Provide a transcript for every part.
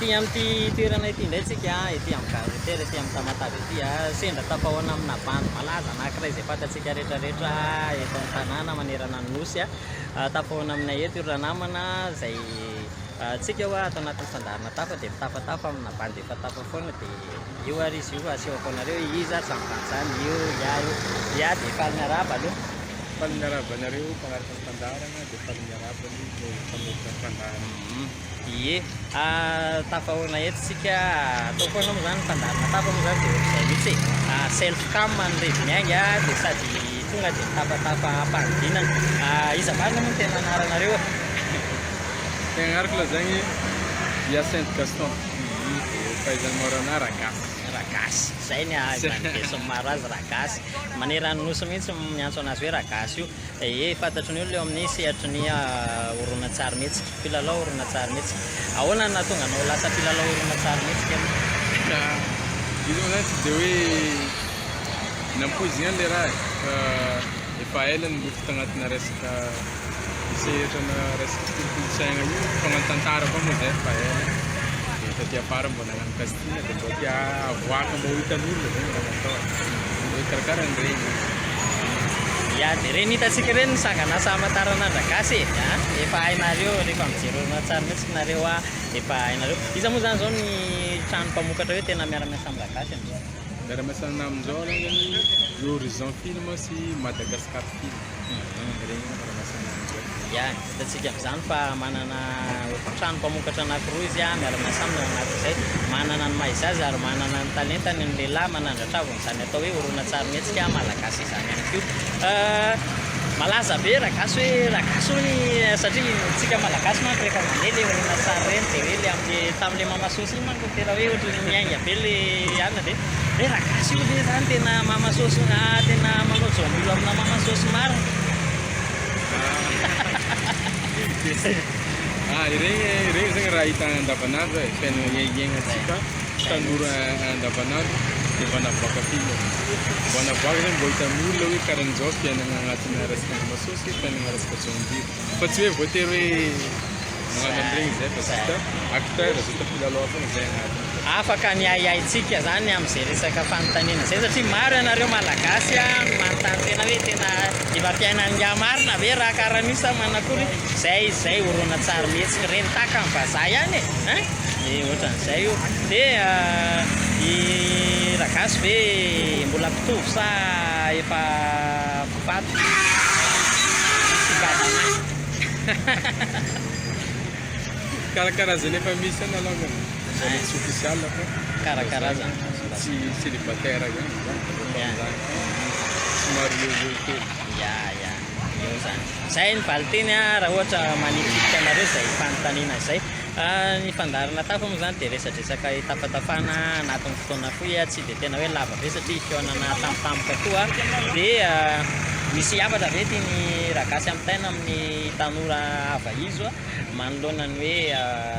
aty amin'ity toerana ity indray tsika ety amin'ny carretera ety amin'ny Tamatave ety sendra tapahoana amina bandy malaza anankiray izay fantatsika rehetrarehetra eto amin'ny tanàna manerana ny nosy tapahoana aminay eto ireo namana izay tsika ho ato anatin'ny fandarina tafa dia mitafatafa amina bandy efa tafa foana dia io ary izy io asehoko anareo iza samy vantsany io dia faly miaraba aloha faly miaraba anareo mpanaraka ny fandarana dia faly miaraba ny mpanoritra ny fandarana ie tafahoana eto tsika atao foana moa zany fandarina tafa moa zany dia ohatr'izay mihitsy self cam ny reviny agny dia sady tonga dia mitafatafa mpanodinana iza marina moa ny tena anaranareo tena anarako lazagny via Saint Gaston fahaizany marana ragasy zay ny avandeso maro azy ragasy manerany nosy mihitsy miantso anazy hoe ragasy io fantatry ny olona eo amin'ny sehatry ny horonan-tsary mihetsika mpilalao horonan-tsary mihetsika ahoana na tonga anao lasa mpilalao horonan-tsary mihetsika izy moa zany tsy dia hoe nampoizigny any le raha fa efa ela ny lofota agnatina resaka sehatrana resaka kolotsaigna io fagnatantara koa moa zay fa ela dia afara mbola nagnano casting dia mbo tia avoaka mbo hitan'olona zay raha natao hoe karakara ny regny dia reny hitatsika reny ny sanganasa amantarana andragasy efa hainareo rehefa mijery horonan-tsary mihitsy nareo efa hainareo iza moa zany zao ny trano mpamokatra hoe tena miara-miasa amin'ny ragasy amin'izao miara-miasa amin'izao alongany l'Horizon Film sy Madagascar Film regny miara-miasa amin'izao hitatsika amin'izany fa manana trano mpamokatra anankiroa izy miara-miasa aminy ao anatin'izay manana ny maizazy ary manana ny talentany ny lehilahy manandratra avy n'izany atao hoe horonan-tsary mihetsika malagasy izany ihany koa malaza be ragasy hoe ragasy hoy satria tsika malagasy manko rehefa mandeha le horonan-tsary reny dia hoe le amin'ny tamin'le mamasosy iny manko tena hoe ohatran'ny miainga be le alina dia hoe ragasy io le zany tena mamasosy tena manao jaomilo amina mamasosy maro regny zagny raha hita andavanandro fiainana iaignatsika tanora andavanandro dia mba navoaka film mba navoaka zany mba hitan'olona hoe karan'izao fiainana agnatina resaka masosy fiainana resaka jaombilo fa tsy hoe voatery hoe magnano an'iregny zay fa zita acteur zita mpilalao foana zay agnatiny afaka ny aiaitsika zany amin'izay resaka fanontaniana zay satria maro ianareo malagasy manontany tena hoe tena efa fiainan'ny marina ve raha karaha sa manakory zay horonan-tsary mihetsika reny taka ny vazaha ihany ohatran'izay io dia i ragasy ve mbola mpitovy sa efa fivato karakarazany efa misy any alongany tsy official fa karakarazany tsy célibataire zany somary eo kely eo zany zay ny valiteny raha ohatra manifitika anareo zay fanontaniana zay ny fandarana tafa moa zany dia resadresaka tafatafana anatin'ny fotoana foy tsy dia tena hoe lava be satria fionana tampotampoka koa dia misy hafatra ve ty ny ragasy amin'ny taina amin'ny tanora ava izo manoloana ny hoe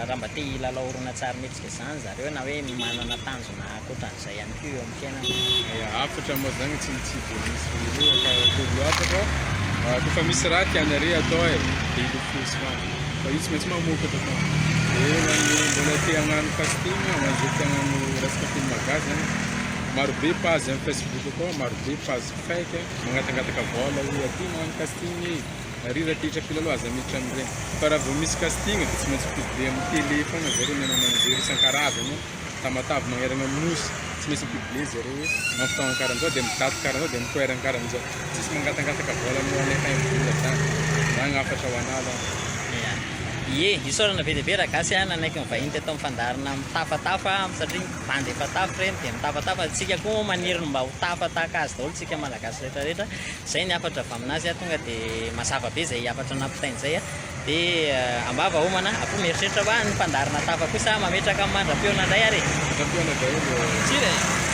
raha mba te hilalao horonan-tsary mihetsika izany zareo na hoe manana tanjona akoatran'izay ihany koa eo amin'ny fiainana hafatra moa zany tsy dia misy loatra fa kofa misy raha tianare atao dia ilofosy fa io tsy maintsy mamokatra fa dia mbola te hagnano casting amazay te hagnano resaka film gasy zany marobe page amin'ny Facebook koa marobe page fake magnatangataka vola hoe aty magnano casting rira titra mpilalao aza miditra amin'ireny fa raha vao misy casting dia tsy maintsy publie amin'ny télé foana zareo mianana isan-karazany Tamatave magnerana amin'nosy tsy maintsy publie zareo hoe amin'ny fotoagna karan'izao dia midaty karan'izao dia mitoerana karan'izao tsisy mangatangataka vola moanefa vola zany zany hafatra ho anala isaorana be dia be ragasy nanaiky mivahiny teto amin'ny fandarina mitafatafa satria bandy efa tafy reny dia mitafatafa tsika koa maniry mba ho tafa tahaka azy daholo tsika malagasy rehetrarehetra zay ny hafatra avy aminazy tonga dia mazava be zay hafatra nampitainy zay dia ambava homana apo mieritreritra fa ny fandarina tafa kosa mametraka amin'ny mandra-peona indray ary mandra-peona daholo